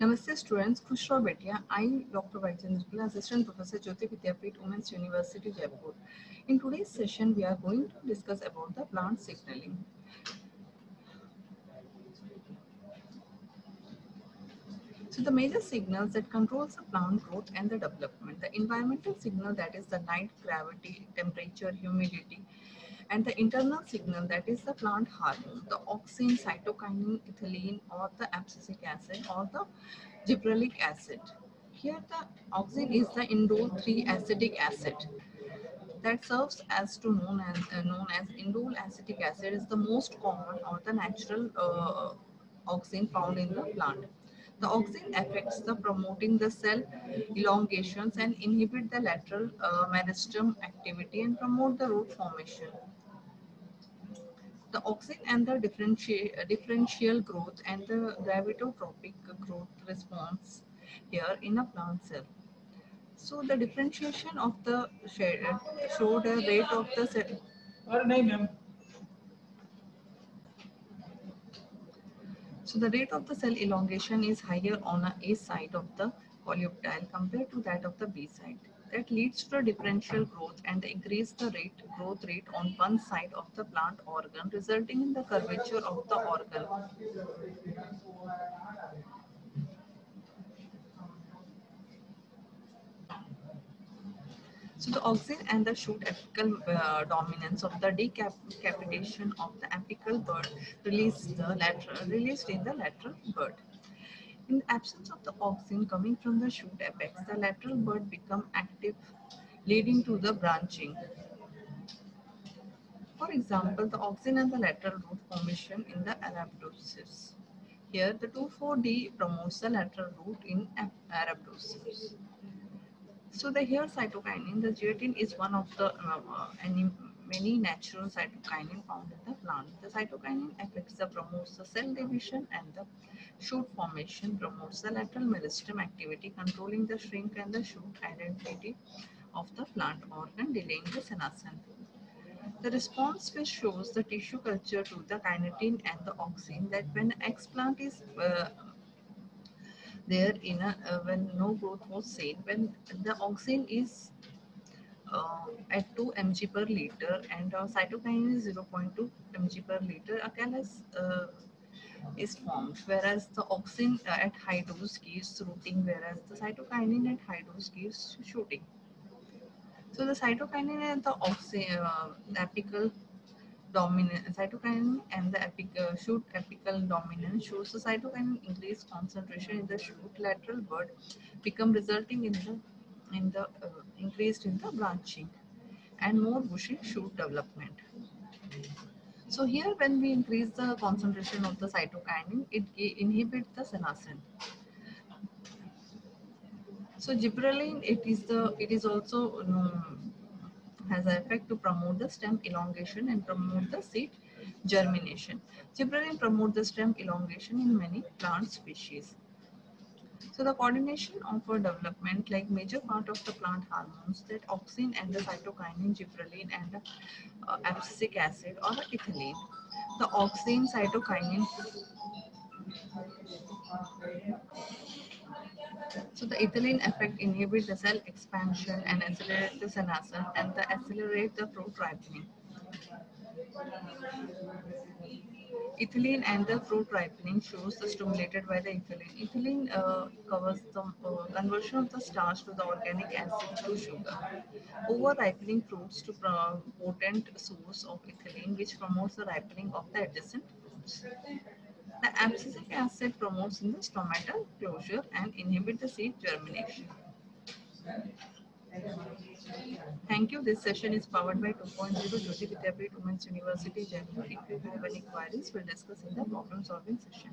Namaste students, Khush raho betiya. I, Dr. Vaidyanathan, Assistant Professor Jyoti Vidyapeeth, Women's University, Jaipur. In today's session, we are going to discuss about the plant signaling. So the major signals that controls the plant growth and the development. The environmental signal, that is the light, gravity, temperature, humidity, and the internal signal, that is the plant hormone, the auxin, cytokinin, ethylene, or the abscisic acid, or the gibberellic acid. Here the auxin is the indole 3 acetic acid that serves as to known as indole acetic acid is the most common or the natural auxin found in the plant. The auxin affects the promoting the cell elongations and inhibit the lateral meristem activity and promote the root formation. The auxin and the differential growth and the gravitotropic growth response here in a plant cell. So the differentiation of the showed a rate of the cell. Or nahi, ma'am. So the rate of the cell elongation is higher on a A side of the polyptile compared to that of the B side. That leads to a differential growth and increase the growth rate on one side of the plant organ, resulting in the curvature of the organ. So the auxin and the shoot apical dominance of the decapitation of the apical bud released in the lateral bud. In the absence of the auxin coming from the shoot apex, the lateral bud become active, leading to the branching. For example, the auxin and the lateral root formation in the Arabidopsis. Here, the 2,4-D promotes the lateral root in Arabidopsis. So the here cytokinin, the gelatin is one of the many natural cytokinin found in the plant. The cytokinin affects the promotes the cell division and the shoot formation, promotes the lateral meristem activity, controlling the shrink and the shoot identity of the plant organ, delaying the senescence. The response which shows the tissue culture to the kinetin and the auxin that when explant is there in a when no growth was seen, when the auxin is at 2 mg per liter and cytokinin is 0.2 mg per liter, a callus is formed, whereas the auxin at high dose gives rooting, whereas the cytokinin at high dose gives shooting. So the cytokinin and the apical dominant cytokinin and the shoot apical dominance shows the cytokinin increased concentration in the shoot lateral bud become resulting in the increased in the branching and more bushy shoot development. So here when we increase the concentration of the cytokinin, it inhibits the senescence. So gibberellin, it is also has an effect to promote the stem elongation and promote the seed germination. Gibberellin promote the stem elongation in many plant species. So the coordination of a development, like major part of the plant hormones, that auxin and the cytokinin, gibberellin and the abscisic acid or the ethylene. The auxin, cytokinin. So the ethylene effect inhibits the cell expansion and accelerate the senescence and the accelerate the fruit ripening. Ethylene and the fruit ripening shows the stimulated by the ethylene. Ethylene covers the conversion of the starch to the organic acid to sugar. Over ripening fruits to potent source of ethylene, which promotes the ripening of the adjacent fruits. The abscisic acid promotes in the stomatal closure and inhibit the seed germination. Thank you. This session is powered by 2.0 Jyoti Vidyapeeth Women's University, Jaipur. If you have any queries, we'll discuss in the problem solving session.